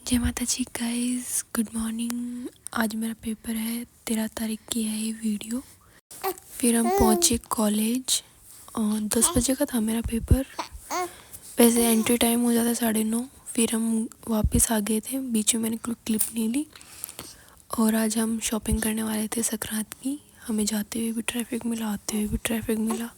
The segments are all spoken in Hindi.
जय माता जी गाइस, गुड मॉर्निंग। आज मेरा पेपर है, 13 तारीख की है ये वीडियो। फिर हम पहुँचे कॉलेज और 10 बजे का था मेरा पेपर। वैसे एंट्री टाइम हो जाता 9:30। फिर हम वापस आ गए थे, बीच में मैंने क्लिप नहीं ली। और आज हम शॉपिंग करने वाले थे संक्रांत की। हमें जाते हुए भी ट्रैफिक मिला, आते हुए भी ट्रैफिक मिला।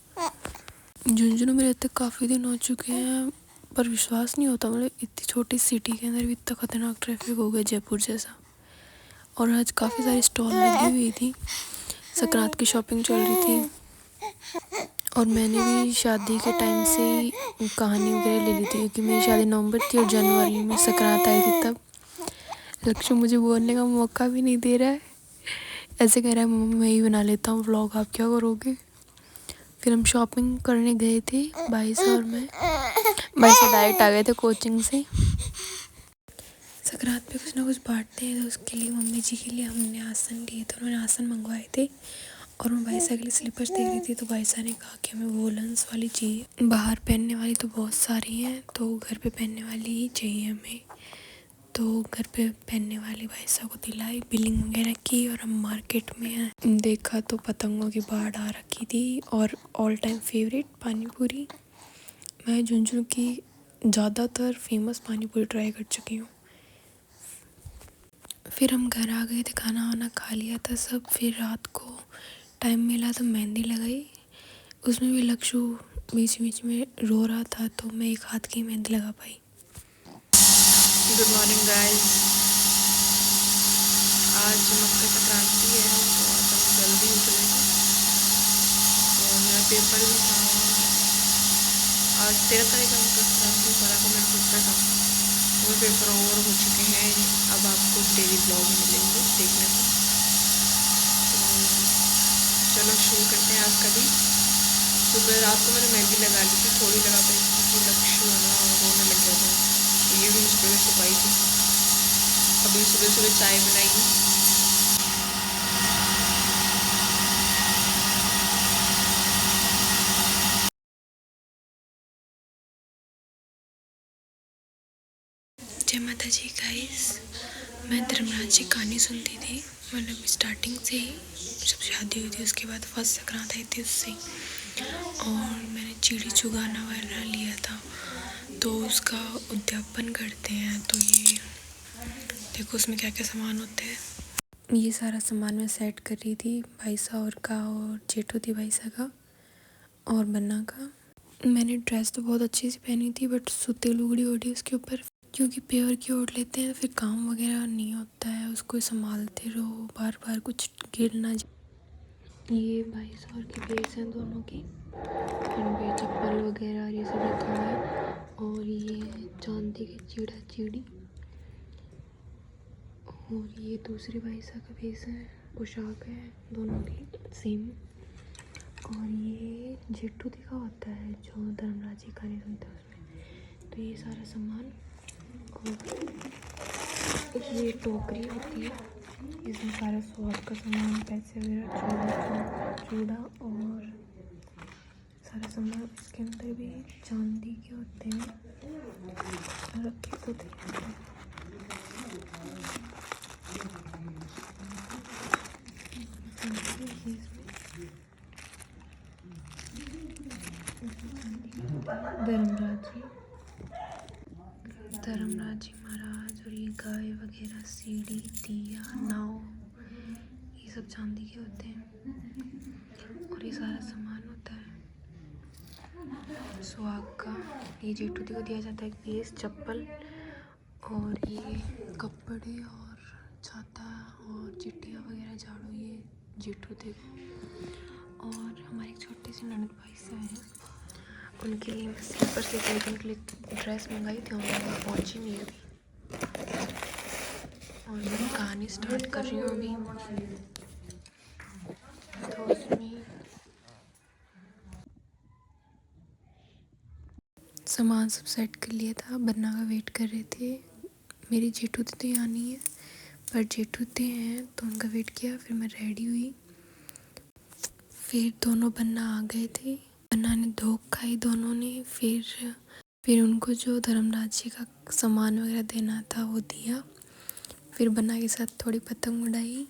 झुंझुनू में रहते काफ़ी दिन हो चुके हैं, पर विश्वास नहीं होता, मतलब इतनी छोटी सिटी के अंदर भी इतना खतरनाक ट्रैफिक हो गया जयपुर जैसा। और आज काफ़ी सारी स्टॉल लगी हुई थी, संक्रांत की शॉपिंग चल रही थी। और मैंने भी शादी के टाइम से ही कहानी वगैरह ले ली थी, क्योंकि मेरी शादी नवंबर थी और जनवरी में संक्रांत आई थी। तब लक्ष्य मुझे बोलने का मौका भी नहीं दे रहा है, ऐसे कह रहा है मम्मा मैं ही बना लेता हूँ व्लॉग, आप क्या करोगे। फिर हम शॉपिंग करने गए थे, भाई साहब और मैं। भाई साहब डायरेक्ट आ गए थे कोचिंग से। संक्रांत पे कुछ ना कुछ बांटते हैं, तो उसके लिए मम्मी जी के लिए हमने आसन लिए थे, उन्होंने आसन मंगवाए थे। और मैं भाई साहब के लिए स्लीपर्स देख रही थी, तो भाई साहब ने कहा कि हमें वोलन्स वाली चाहिए। बाहर पहनने वाली तो बहुत सारी हैं, तो घर पे पहनने वाली ही चाहिए हमें। तो घर पे पहनने वाली भाई साहब को दिलाई, बिलिंग वगैरह की। और हम मार्केट में देखा तो पतंगों की बाढ़ आ रखी थी। और ऑल टाइम फेवरेट पानी पूरी। मैं झुंझुनू की ज़्यादातर फेमस पानी पूरी ट्राई कर चुकी हूँ। फिर हम घर आ गए थे, खाना वाना खा लिया था सब। फिर रात को टाइम मिला तो मेहंदी लगाई। उसमें भी लक्षु बीच बीच में रो रहा था, तो मैं एक हाथ की मेहंदी लगा पाई। गुड मॉर्निंग गाइस, आज मकर संक्रांति है, तो आज हम जल्दी उठ रहे थे। और मेरा पेपर भी था, आज 13 तारीख का मकर संक्रांति, 12 को मेरा पेपर था। वो पेपर ओवर हो चुके हैं, अब आपको डेली ब्लॉग मिलेंगे देखने को। चलो शुरू करते हैं आज का दिन। सुबह रात को मैंने मेहंदी लगा ली थी, थोड़ी लगा पाई थी क्योंकि लक्ष्य है ना रोने लग गया था, तो ये भी मुझ पर छुपाई थी। अभी सुबह सुबह चाय बनाई। जय माता जी गाइस, मैं धर्मराज जी कहानी सुनती थी, मतलब स्टार्टिंग से ही, जब शादी हुई थी उसके बाद फर्स्ट संक्रांत आई थी उससे। और मैंने चिड़ी चुगाना वाला लिया था, तो उसका उद्यापन करते हैं। तो ये देखो उसमें क्या क्या सामान होते हैं। ये सारा सामान मैं सेट कर रही थी, भाई साहब का और जेठू थी भाई साहब का और बन्ना का। मैंने ड्रेस तो बहुत अच्छी सी पहनी थी, बट सूती लुगड़ी ओढ़ी उसके ऊपर, क्योंकि प्योर की ओढ़ लेते हैं फिर काम वगैरह नहीं होता है, उसको संभालते रहो, बार बार कुछ गिर ना जाए। ये भाई साहब की बेस हैं दोनों की, इनके चप्पल वगैरह ये सब रखा हुआ है। और ये चांदी की चीड़ा चीड़ी। और ये दूसरे भाई साहब का बेस है, पोशाक है दोनों की सेम। और ये जेठू दिखा होता है जो धर्मराज जी कहानी सुनता है उसमें। तो ये सारा सामान, और ये टोकरी होती है, इसमें सारा स्वाद का सामान, पैसे वगैरह, चूड़ा और सारा सामान। इसके अंदर भी चांदी के होते हैं रखे तो थे। धर्मराज जी महाराज, और ये गाय वगैरह, सीढ़ी, दिया, नाव, ये सब चांदी के होते हैं। और ये सारा सामान होता है सुहाग का। ये जेठू दी को दिया जाता है बेस, चप्पल, और ये कपड़े और छाता और चिट्टियाँ वगैरह, झाड़ू, ये जेठू दी को। और हमारी एक छोटी सी ननद भाई साहब हैं, उनके लिए मैं स्लीपर से उनके लिए ड्रेस मंगाई थी, उन्होंने पहुँची नहीं अभी। और मैं कहानी स्टार्ट कर रही हूँ अभी। तो उसमें सामान सब सेट कर लिया था, बन्ना का वेट कर रहे थे। मेरी जेठू तो यहाँ नहीं है, पर जेठू हैं तो उनका वेट किया। फिर मैं रेडी हुई, फिर दोनों बन्ना आ गए थे। बन्ना ने धोख खाई दोनों ने। फिर फिर उनको जो धर्मराज जी का सामान वगैरह देना था वो दिया। फिर बन्ना के साथ थोड़ी पतंग उड़ाई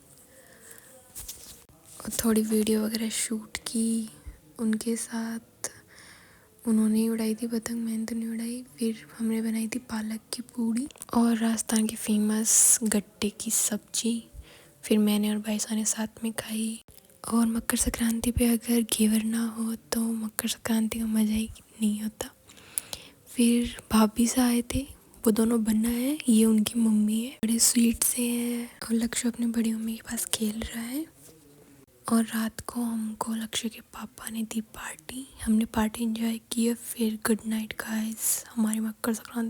और थोड़ी वीडियो वगैरह शूट की उनके साथ। उन्होंने ही उड़ाई थी पतंग, मैंने तो नहीं उड़ाई। फिर हमने बनाई थी पालक की पूड़ी और राजस्थान की फेमस गट्टे की सब्जी। फिर मैंने और भाई साहब ने साथ में खाई। और मकर संक्रांति पे अगर घेवर ना हो तो मकर संक्रांति का मज़ा ही नहीं होता। फिर भाभी से आए थे, वो दोनों बन्ना है, ये उनकी मम्मी है, बड़े स्वीट से हैं। और लक्ष्य अपनी बड़ी मम्मी के पास खेल रहा है। और रात को हमको लक्ष्य के पापा ने दी पार्टी, हमने पार्टी एंजॉय की। फिर गुड नाइट गाइस, हमारी मकर संक्रांति